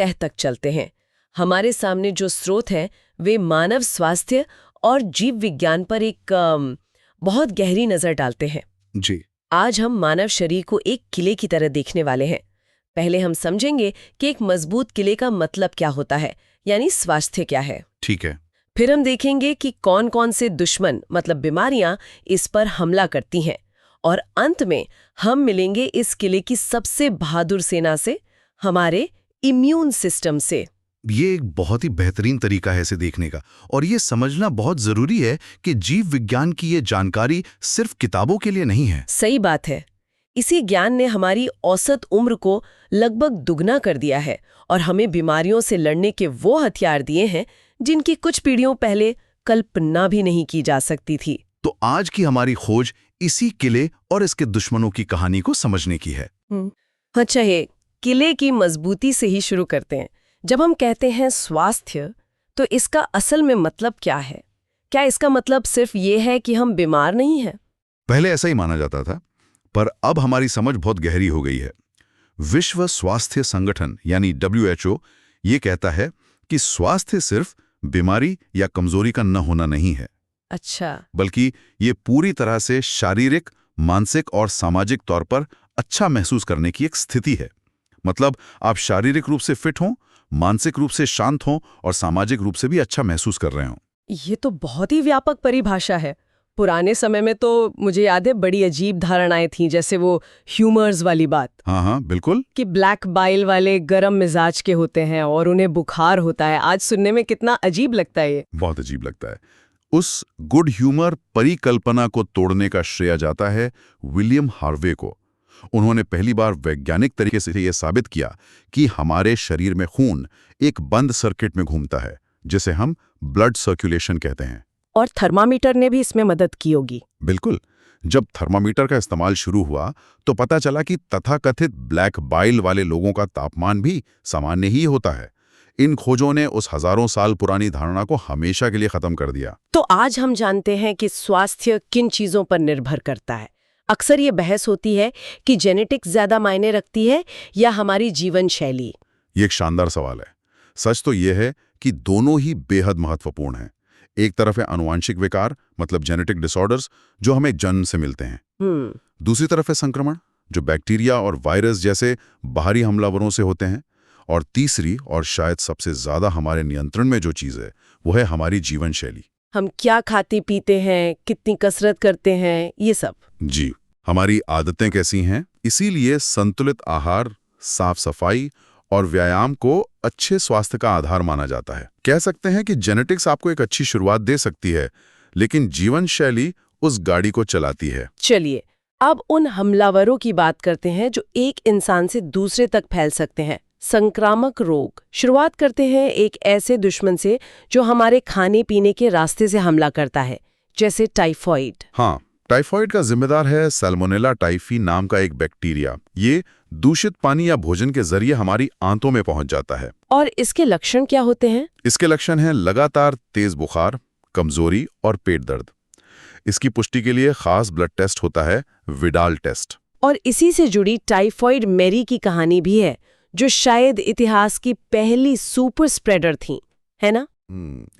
तह तक चलते हैं। हमारे सामने जो स्रोत हैं वे मानव स्वास्थ्य और जीव विज्ञान पर एक बहुत गहरी नज़र डालते हैं। जी। आज हम मानव शरीर को एक किले की तरह देखने वाले हैं। पहले हम समझेंगे कि एक मजबूत किले का मतलब क्या होता है, यानी स्वास्थ्य क्या है। ठीक है। फिर हम देखेंगे कि कौन कौन से दुश्मन मतलब बीमारियां इस पर हमला करती हैं, और अंत में हम मिलेंगे इस किले की सबसे बहादुर सेना से, हमारे इम्यून सिस्टम से। ये एक बहुत ही बेहतरीन तरीका है इसे देखने का, और ये समझना बहुत जरूरी है कि जीव विज्ञान की ये जानकारी सिर्फ किताबों के लिए नहीं है। सही बात है। इसी ज्ञान ने हमारी औसत उम्र को लगभग दुगना कर दिया है और हमें बीमारियों से लड़ने के वो हथियार दिए हैं जिनकी कुछ पीढ़ियों पहले कल्पना भी नहीं की जा सकती थी। तो आज की हमारी खोज इसी किले और इसके दुश्मनों की कहानी को समझने की है। अच्छा है, किले की मजबूती से ही शुरू करते हैं। जब हम कहते हैं स्वास्थ्य, तो इसका असल में मतलब क्या है? क्या इसका मतलब सिर्फ ये है कि हम बीमार नहीं हैं? पहले ऐसा ही माना जाता था, पर अब हमारी समझ बहुत गहरी हो गई है। विश्व स्वास्थ्य संगठन यानी WHO ये कहता है कि स्वास्थ्य सिर्फ बीमारी या कमजोरी का न होना नहीं है। अच्छा। बल्कि ये पूरी तरह से शारीरिक, मानसिक और सामाजिक तौर पर अच्छा महसूस करने की एक स्थिति है। मतलब आप शारीरिक रूप से फिट हों, मानसिक रूप से शांत हों और सामाजिक रूप से भी अच्छा महसूस कर रहे हों। ये तो बहुत ही व्यापक परिभाषा है। पुराने समय में तो मुझे याद है बड़ी अजीब धारणाएं थीं, जैसे वो ह्यूमर्स वाली बात। हाँ, बिल्कुल। कि ब्लैक बाइल वाले गरम मिजाज के होते हैं और उन्हें बुखार होता है। आज सुनने में कितना अजीब लगता है ये। बहुत अजीब लगता है। उस गुड ह्यूमर परिकल्पना को तोड़ने का श्रेय जाता है विलियम हार्वे को। उन्होंने पहली बार वैज्ञानिक तरीके से यह साबित किया कि हमारे शरीर में खून एक बंद सर्किट में घूमता है, जिसे हम ब्लड सर्कुलेशन कहते हैं। और थर्मामीटर ने भी इसमें मदद की होगी। बिल्कुल। जब थर्मामीटर का इस्तेमाल शुरू हुआ तो पता चला कि तथाकथित ब्लैक बाइल वाले लोगों का तापमान भी सामान्य ही होता है। इन खोजों ने उस हजारों साल पुरानी धारणा को हमेशा के लिए खत्म कर दिया। तो आज हम जानते हैं कि स्वास्थ्य किन चीजों पर निर्भर करता है। अक्सर ये बहस होती है कि जेनेटिक्स ज्यादा मायने रखती है या हमारी जीवन शैली। ये एक शानदार सवाल है। सच तो यह है कि दोनों ही बेहद महत्वपूर्ण हैं। एक तरफ है आनुवांशिक विकार, मतलब जेनेटिक डिसऑर्डर्स, जो हमें जन्म से मिलते हैं। दूसरी तरफ है संक्रमण, जो बैक्टीरिया और वायरस जैसे बाहरी हमलावरों से होते हैं। और तीसरी और शायद सबसे ज्यादा हमारे नियंत्रण में जो चीज है वो है हमारी जीवन शैली। हम क्या खाते पीते हैं, कितनी कसरत करते हैं, ये सब। जी, हमारी आदतें कैसी हैं। इसीलिए संतुलित आहार, साफ सफाई और व्यायाम को अच्छे स्वास्थ्य का आधार माना जाता है। कह सकते हैं कि जेनेटिक्स आपको एक अच्छी शुरुआत दे सकती है, लेकिन जीवन शैली उस गाड़ी को चलाती है। चलिए, अब उन हमलावरों की बात करते हैं जो एक इंसान से दूसरे तक फैल सकते हैं। संक्रामक रोग। शुरुआत करते हैं एक ऐसे दुश्मन से जो हमारे खाने पीने के रास्ते से हमला करता है, जैसे टाइफॉइड। हाँ, टाइफॉइड का जिम्मेदार है सैल्मोनेला टाइफी नाम का एक बैक्टीरिया। ये दूषित पानी या भोजन के जरिए हमारी आंतों में पहुंच जाता है। और इसके लक्षण क्या होते हैं? इसके लक्षण हैं लगातार तेज बुखार, कमजोरी और पेट दर्द। इसकी पुष्टि के लिए खास ब्लड टेस्ट होता है, विडाल टेस्ट। और इसी से जुड़ी टाइफॉइड मैरी की कहानी भी है, जो शायद इतिहास की पहली सुपर स्प्रेडर थी, है ना?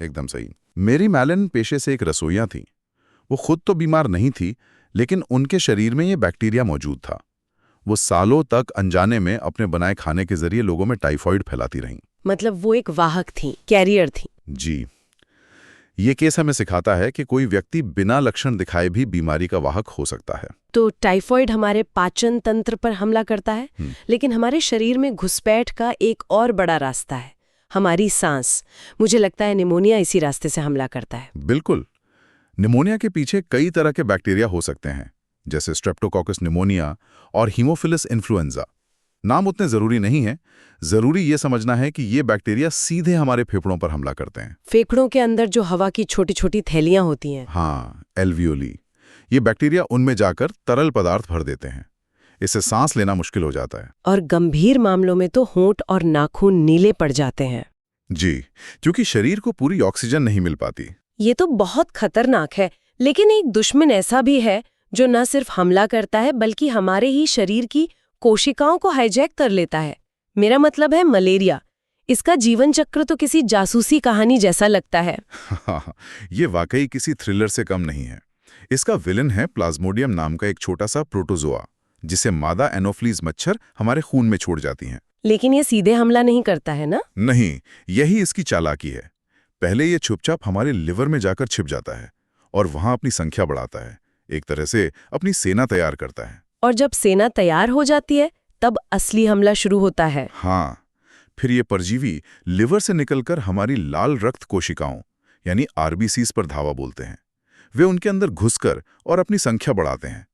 एकदम सही। मेरी मैलन पेशे से एक रसोइया थी। वो खुद तो बीमार नहीं थी, लेकिन उनके शरीर में ये बैक्टीरिया मौजूद था। वो सालों तक अनजाने में अपने बनाए खाने के जरिए लोगों में टाइफॉइड फैलाती रहीं। मतलब वो एक वाहक थी, कैरियर थी। जी। ये केस हमें सिखाता है कि कोई व्यक्ति बिना लक्षण दिखाए भी बीमारी का वाहक हो सकता है। तो टाइफॉइड हमारे पाचन तंत्र पर हमला करता है, लेकिन हमारे शरीर में घुसपैठ का एक और बड़ा रास्ता है, हमारी सांस। मुझे लगता है निमोनिया इसी रास्ते से हमला करता है। बिल्कुल। निमोनिया के पीछे कई तरह के बैक्टीरिया हो सकते हैं, जैसे स्ट्रेप्टोकोकस निमोनिया और हीमोफिलस इन्फ्लुएंजा। नाम उतने जरूरी नहीं है, जरूरी ये समझना है कि ये बैक्टीरिया सीधे हमारे फेफड़ों पर हमला करते हैं। फेफड़ों के अंदर जो हवा की छोटी छोटी थैलियां होती हैं। हाँ, एल्वियोली। ये बैक्टीरिया उनमें जाकर तरल पदार्थ भर देते हैं। इससे सांस लेना मुश्किल हो जाता है। और गंभीर मामलों में तो होंठ और नाखून नीले पड़ जाते हैं। जी, क्योंकि शरीर को पूरी ऑक्सीजन नहीं मिल पाती। ये तो बहुत खतरनाक है। लेकिन एक दुश्मन ऐसा भी है जो न सिर्फ हमला करता है, बल्कि हमारे ही शरीर की कोशिकाओं को हाईजैक कर लेता है। मेरा मतलब है मलेरिया। इसका जीवन चक्र तो किसी जासूसी कहानी जैसा लगता है। हाँ, ये वाकई किसी थ्रिलर से कम नहीं है। इसका विलन है प्लाज्मोडियम नाम का एक छोटा सा प्रोटोजोआ, जिसे मादा एनोफ्लीज मच्छर हमारे खून में छोड़ जाती हैं। लेकिन ये सीधे हमला नहीं करता है ना? नहीं, यही इसकी चालाकी है। पहले ये चुपचाप हमारे लिवर में जाकर छिप जाता है और वहां अपनी संख्या बढ़ाता है, एक तरह से अपनी सेना तैयार करता है। और जब सेना तैयार हो जाती है तब असली हमला शुरू होता है। हाँ, फिर ये परजीवी लिवर से निकलकर हमारी लाल रक्त कोशिकाओं यानी आरबीसीज पर धावा बोलते हैं। वे उनके अंदर घुसकर और अपनी संख्या बढ़ाते हैं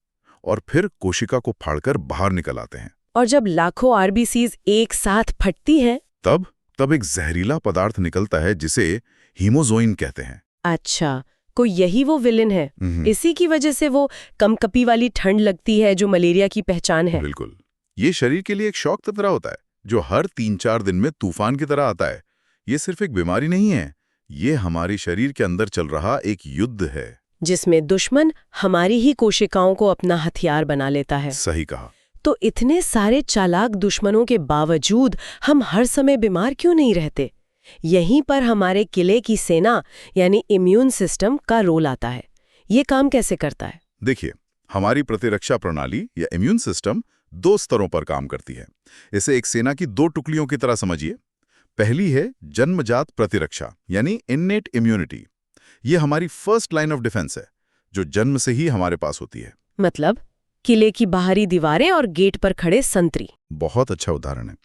और फिर कोशिका को फाड़कर बाहर निकल आते हैं। और जब लाखों आरबीसीज एक साथ फटती हैं, तब एक जहरीला पदार्थ निकलता है जिसे हीमोजोइन कहते हैं। अच्छा, कोई यही वो विलेन है? इसी की वजह से वो कंपकपी वाली ठंड लगती है जो मलेरिया की पहचान है। बिल्कुल, ये शरीर के लिए एक शॉक की तरह होता है जो हर 3-4 दिन में तूफान की तरह आता है। ये सिर्फ एक बीमारी नहीं है, ये हमारे शरीर के अंदर चल रहा एक युद्ध है, जिसमें दुश्मन हमारी ही कोशिकाओं को अपना हथियार बना लेता है। सही कहा। तो इतने सारे चालाक दुश्मनों के बावजूद हम हर समय बीमार क्यों नहीं रहते? यहीं पर हमारे किले की सेना यानी इम्यून सिस्टम का रोल आता है। ये काम कैसे करता है? देखिए, हमारी प्रतिरक्षा प्रणाली या इम्यून सिस्टम 2 स्तरों पर काम करती है। इसे एक सेना की 2 टुकड़ियों की तरह समझिए। पहली है जन्मजात प्रतिरक्षा यानी इन्नेट इम्यूनिटी। ये हमारी फर्स्ट लाइन ऑफ डिफेंस है, जो जन्म से ही हमारे पास होती है। मतलब किले की बाहरी दीवारें और गेट पर खड़े संतरी। बहुत अच्छा उदाहरण है।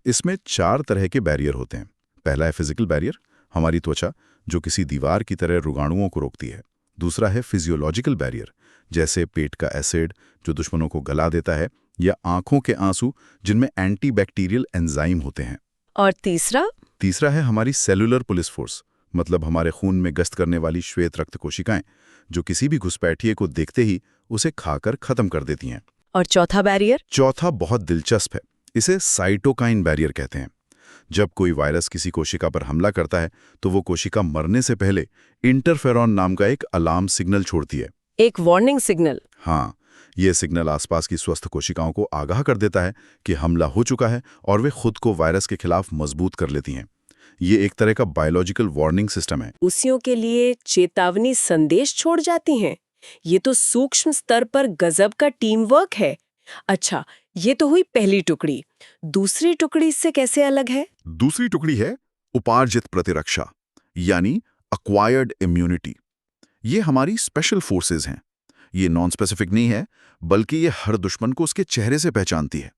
इसमें 4 तरह के बैरियर होते हैं। पहला है फिजिकल बैरियर, हमारी त्वचा, जो किसी दीवार की तरह रोगाणुओं को रोकती है। दूसरा है फिजियोलॉजिकल बैरियर, जैसे पेट का एसिड जो दुश्मनों को गला देता है, या आंखों के आंसू जिनमें एंटीबैक्टीरियल एंजाइम होते हैं। और तीसरा है हमारी सेलुलर पुलिस फोर्स, मतलब हमारे खून में गश्त करने वाली श्वेत रक्त कोशिकाएं, जो किसी भी घुसपैठिए को देखते ही उसे खाकर खत्म कर देती हैं। और चौथा बैरियर? चौथा बहुत दिलचस्प है, इसे साइटोकाइन बैरियर कहते हैं। जब कोई वायरस किसी कोशिका पर हमला करता है तो वो कोशिका मरने से पहले इंटरफेरॉन नाम का एक अलार्म सिग्नल छोड़ती है। एक वार्निंग सिग्नल? हाँ, ये सिग्नल आसपास की स्वस्थ कोशिकाओं को आगाह कर देता है कि हमला हो चुका है और वे खुद को वायरस के खिलाफ मजबूत कर लेती हैं। ये एक तरह का बायोलॉजिकल वार्निंग सिस्टम है। उसियों के लिए चेतावनी संदेश छोड़ जाती हैं। ये तो सूक्ष्म स्तर पर गजब का टीम वर्क है। अच्छा, ये तो हुई पहली टुकड़ी। दूसरी टुकड़ी इससे कैसे अलग है? दूसरी टुकड़ी है उपार्जित प्रतिरक्षा यानी एक्वायर्ड इम्यूनिटी। ये हमारी स्पेशल फोर्सेज हैं। ये नॉन स्पेसिफिक नहीं है, बल्कि ये हर दुश्मन को उसके चेहरे से पहचानती है।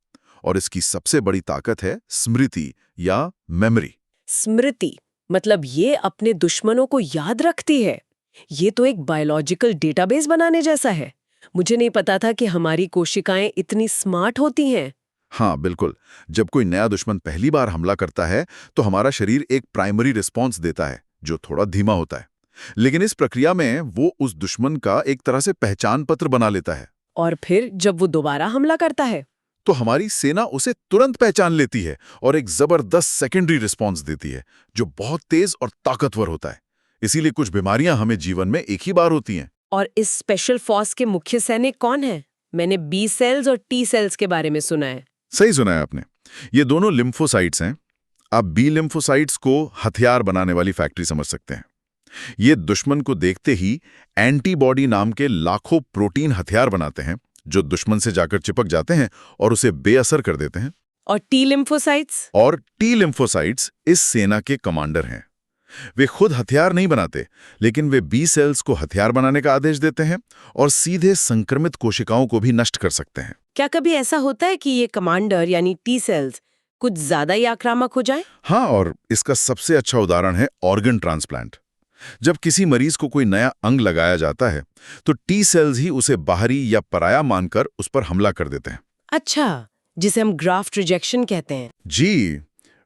और इसकी सबसे बड़ी ताकत है स्मृति या मेमोरी। स्मृति मतलब ये अपने दुश्मनों को याद रखती है। ये तो एक बायोलॉजिकल डेटाबेस बनाने जैसा है। मुझे नहीं पता था कि हमारी कोशिकाएं इतनी स्मार्ट होती हैं। हाँ बिल्कुल, जब कोई नया दुश्मन पहली बार हमला करता है तो हमारा शरीर एक प्राइमरी रिस्पॉन्स देता है जो थोड़ा धीमा होता है, लेकिन इस प्रक्रिया में वो उस दुश्मन का एक तरह से पहचान पत्र बना लेता है। और फिर जब वो दोबारा हमला करता है तो हमारी सेना उसे तुरंत पहचान लेती है और एक जबरदस्त सेकेंडरी रिस्पॉन्स देती है जो बहुत तेज और ताकतवर होता है। इसीलिए कुछ बीमारियां हमें जीवन में एक ही बार होती हैं। और इस स्पेशल फोर्स के मुख्य सैनिक कौन है? मैंने बी सेल्स और टी सेल्स के बारे में सुना है। सही सुना है आपने। ये दोनों लिम्फोसाइट्स हैं। आप बी लिम्फोसाइट्स को हथियार बनाने वाली फैक्ट्री समझ सकते हैं। ये दुश्मन को देखते ही एंटीबॉडी नाम के लाखों प्रोटीन हथियार बनाते हैं जो दुश्मन से जाकर चिपक जाते हैं और उसे बेअसर कर देते हैं। और टी लिम्फोसाइट्स? और टी लिम्फोसाइट्स इस सेना के कमांडर हैं। वे खुद हथियार नहीं बनाते, लेकिन वे बी सेल्स को हथियार बनाने का आदेश देते हैं और सीधे संक्रमित कोशिकाओं को भी नष्ट कर सकते हैं। क्या कभी ऐसा होता है कि ये कमांडर यानी टी सेल्स कुछ ज्यादा ही आक्रामक हो जाएं? हाँ, और इसका सबसे अच्छा उदाहरण है ऑर्गन ट्रांसप्लांट। जब किसी मरीज को कोई नया अंग लगाया जाता है तो टी सेल्स ही उसे बाहरी या पराया मानकर उस पर हमला कर देते हैं। अच्छा, जिसे हम ग्राफ्ट रिजेक्शन कहते हैं। जी,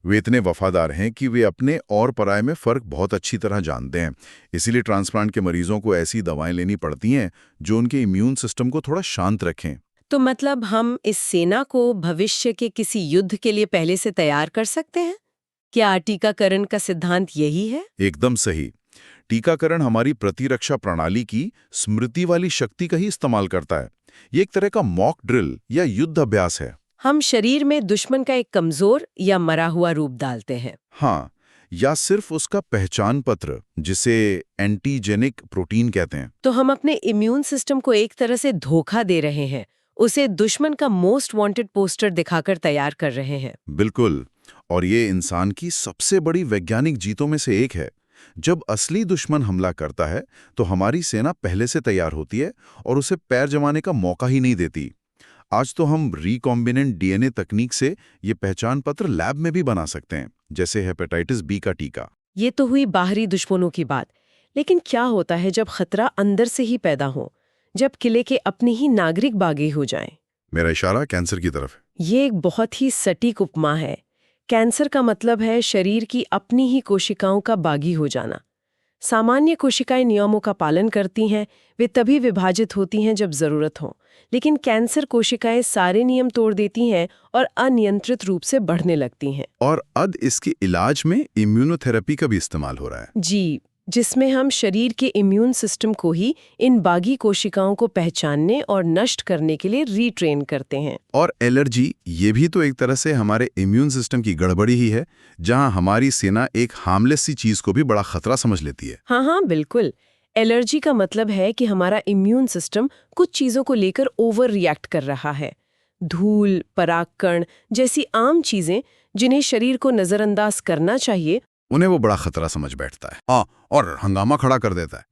वे इतने वफादार हैं कि वे अपने और पराये में फर्क बहुत अच्छी तरह जानते हैं। इसीलिए ट्रांसप्लांट के मरीजों को ऐसी दवाएं लेनी पड़ती हैं जो उनके इम्यून सिस्टम को थोड़ा शांत रखें। तो मतलब हम इस सेना को भविष्य के किसी युद्ध के लिए पहले से तैयार कर सकते हैं? क्या टीकाकरण का सिद्धांत यही है? एकदम सही। टीकाकरण हमारी प्रतिरक्षा प्रणाली की स्मृति वाली शक्ति का ही इस्तेमाल करता है। ये एक तरह का मॉक ड्रिल या युद्ध अभ्यास है। हम शरीर में दुश्मन का एक कमजोर या मरा हुआ रूप डालते हैं। हाँ, या सिर्फ उसका पहचान पत्र, जिसे एंटीजेनिक प्रोटीन कहते हैं। तो हम अपने इम्यून सिस्टम को एक तरह से धोखा दे रहे हैं, उसे दुश्मन का मोस्ट वांटेड पोस्टर दिखाकर तैयार कर रहे हैं। बिल्कुल, और ये इंसान की सबसे बड़ी वैज्ञानिक जीतों में से एक है। जब असली दुश्मन हमला करता है तो हमारी सेना पहले से तैयार होती है और उसे पैर जमाने का मौका ही नहीं देती। आज तो हम रिकॉम्बिनेंट डीएनए तकनीक से ये पहचान पत्र लैब में भी बना सकते हैं, जैसे हेपेटाइटिस बी का टीका। ये तो हुई बाहरी दुश्मनों की बात, लेकिन क्या होता है जब खतरा अंदर से ही पैदा हो, जब किले के अपने ही नागरिक बागी हो जाएं? मेरा इशारा कैंसर की तरफ है। ये एक बहुत ही सटीक उपमा है। कैंसर का मतलब है शरीर की अपनी ही कोशिकाओं का बागी हो जाना। सामान्य कोशिकाएं नियमों का पालन करती हैं, वे तभी विभाजित होती हैं जब जरूरत हो, लेकिन कैंसर कोशिकाएं सारे नियम तोड़ देती हैं और अनियंत्रित रूप से बढ़ने लगती हैं। और अब इसके इलाज में इम्यूनोथेरेपी का भी इस्तेमाल हो रहा है। जी, जिसमें हम शरीर के इम्यून सिस्टम को ही इन बागी कोशिकाओं को पहचानने और नष्ट करने के लिए रीट्रेन करते हैं। और एलर्जी, ये भी तो एक तरह से हमारे इम्यून सिस्टम की गड़बड़ी ही है, जहां हमारी सेना एक हार्मलेस सी चीज को भी बड़ा खतरा समझ लेती है। हाँ, बिल्कुल। एलर्जी का मतलब है कि हमारा इम्यून सिस्टम कुछ चीजों को लेकर ओवर रिएक्ट कर रहा है। धूल, परागकण जैसी आम चीजें जिन्हें शरीर को नजरअंदाज करना चाहिए, उन्हें वो बड़ा खतरा समझ बैठता है। हाँ, और हंगामा खड़ा कर देता है।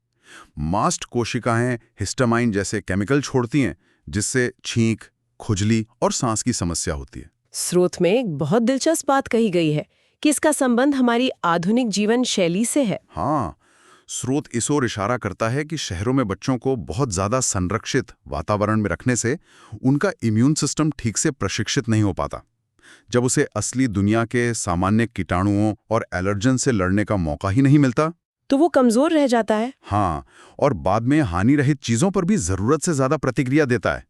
मास्ट कोशिकाएं हिस्टामाइन जैसे केमिकल छोड़ती हैं, जिससे छींक, खुजली और सांस की समस्या होती है। स्रोत में एक बहुत दिलचस्प बात कही गई है कि इसका संबंध हमारी आधुनिक जीवन शैली से है। हाँ, स्रोत इस ओर इशारा करता है कि शहरों में बच्चों को बहुत ज्यादा संरक्षित वातावरण में रखने से उनका इम्यून सिस्टम ठीक से प्रशिक्षित नहीं हो पाता। जब उसे असली दुनिया के सामान्य कीटाणुओं और एलर्जन से लड़ने का मौका ही नहीं मिलता, तो वो कमजोर रह जाता है। हाँ, और बाद में हानि रहित चीजों पर भी जरूरत से ज्यादा प्रतिक्रिया देता है।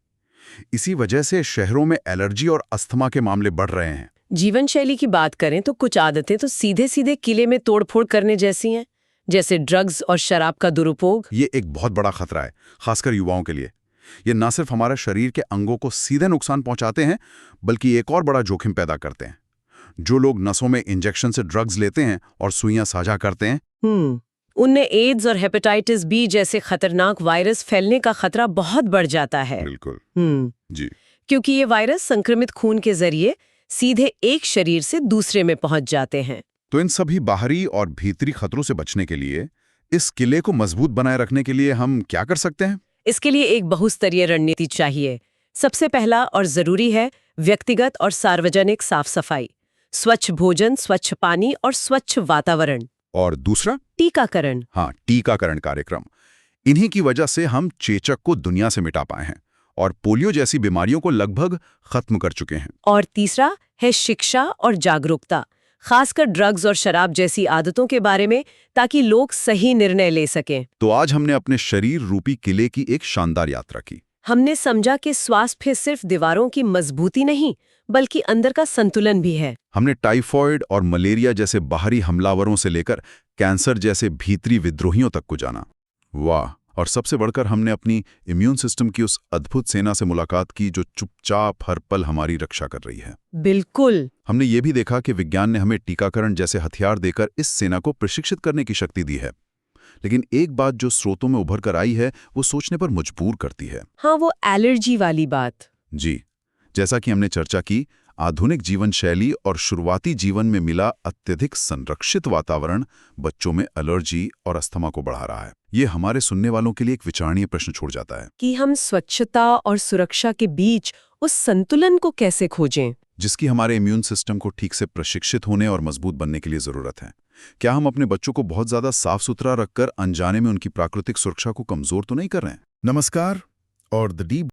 इसी वजह से शहरों में एलर्जी और अस्थमा के मामले बढ़ रहे हैं। जीवन शैली की बात करें तो कुछ आदतें तो सीधे सीधे किले में तोड़फोड़ करने जैसी हैं, जैसे ड्रग्स और शराब का दुरुपयोग। ये एक बहुत बड़ा खतरा है, खासकर युवाओं के लिए। ये न सिर्फ हमारे शरीर के अंगों को सीधे नुकसान पहुंचाते हैं, बल्कि एक और बड़ा जोखिम पैदा करते हैं। जो लोग नसों में इंजेक्शन से ड्रग्स लेते हैं और सुइयां साझा करते हैं, उनमें एड्स और हेपेटाइटिस बी जैसे खतरनाक वायरस फैलने का खतरा बहुत बढ़ जाता है। बिल्कुल जी, क्योंकि ये वायरस संक्रमित खून के जरिए सीधे एक शरीर से दूसरे में पहुंच जाते हैं। तो इन सभी बाहरी और भीतरी खतरों से बचने के लिए, इस किले को मजबूत बनाए रखने के लिए हम क्या कर सकते हैं? इसके लिए एक बहुस्तरीय रणनीति चाहिए। सबसे पहला और जरूरी है व्यक्तिगत और सार्वजनिक साफ सफाई, स्वच्छ भोजन, स्वच्छ पानी और स्वच्छ वातावरण। और दूसरा, टीकाकरण। हाँ, टीकाकरण कार्यक्रम। इन्हीं की वजह से हम चेचक को दुनिया से मिटा पाए हैं और पोलियो जैसी बीमारियों को लगभग खत्म कर चुके हैं। और तीसरा है शिक्षा और जागरूकता, खासकर ड्रग्स और शराब जैसी आदतों के बारे में, ताकि लोग सही निर्णय ले सकें। तो आज हमने अपने शरीर रूपी किले की एक शानदार यात्रा की। हमने समझा कि स्वास्थ्य सिर्फ दीवारों की मजबूती नहीं, बल्कि अंदर का संतुलन भी है। हमने टाइफॉइड और मलेरिया जैसे बाहरी हमलावरों से लेकर कैंसर जैसे भीतरी विद्रोहियों तक को जाना। वाह! और सबसे बढ़कर हमने अपनी इम्यून सिस्टम की उस अद्भुत सेना से मुलाकात की जो चुपचाप हर पल हमारी रक्षा कर रही है। बिल्कुल। हमने ये भी देखा कि विज्ञान ने हमें टीकाकरण जैसे हथियार देकर इस सेना को प्रशिक्षित करने की शक्ति दी है। लेकिन एक बात जो स्रोतों में उभर कर आई है, वो सोचने पर मजबूर करती है। हाँ, वो एलर्जी वाली बात। जी, जैसा कि हमने चर्चा की, आधुनिक जीवन शैली और शुरुआती जीवन में मिला अत्यधिक संरक्षित वातावरण बच्चों में एलर्जी और अस्थमा को बढ़ा रहा है। ये हमारे सुनने वालों के लिए एक विचारणीय प्रश्न छोड़ जाता है कि हम स्वच्छता और सुरक्षा के बीच उस संतुलन को कैसे खोजें, जिसकी हमारे इम्यून सिस्टम को ठीक से प्रशिक्षित होने और मजबूत बनने के लिए जरूरत है। क्या हम अपने बच्चों को बहुत ज्यादा साफ सुथरा रखकर अनजाने में उनकी प्राकृतिक सुरक्षा को कमजोर तो नहीं कर रहे हैं? नमस्कार, और द डीप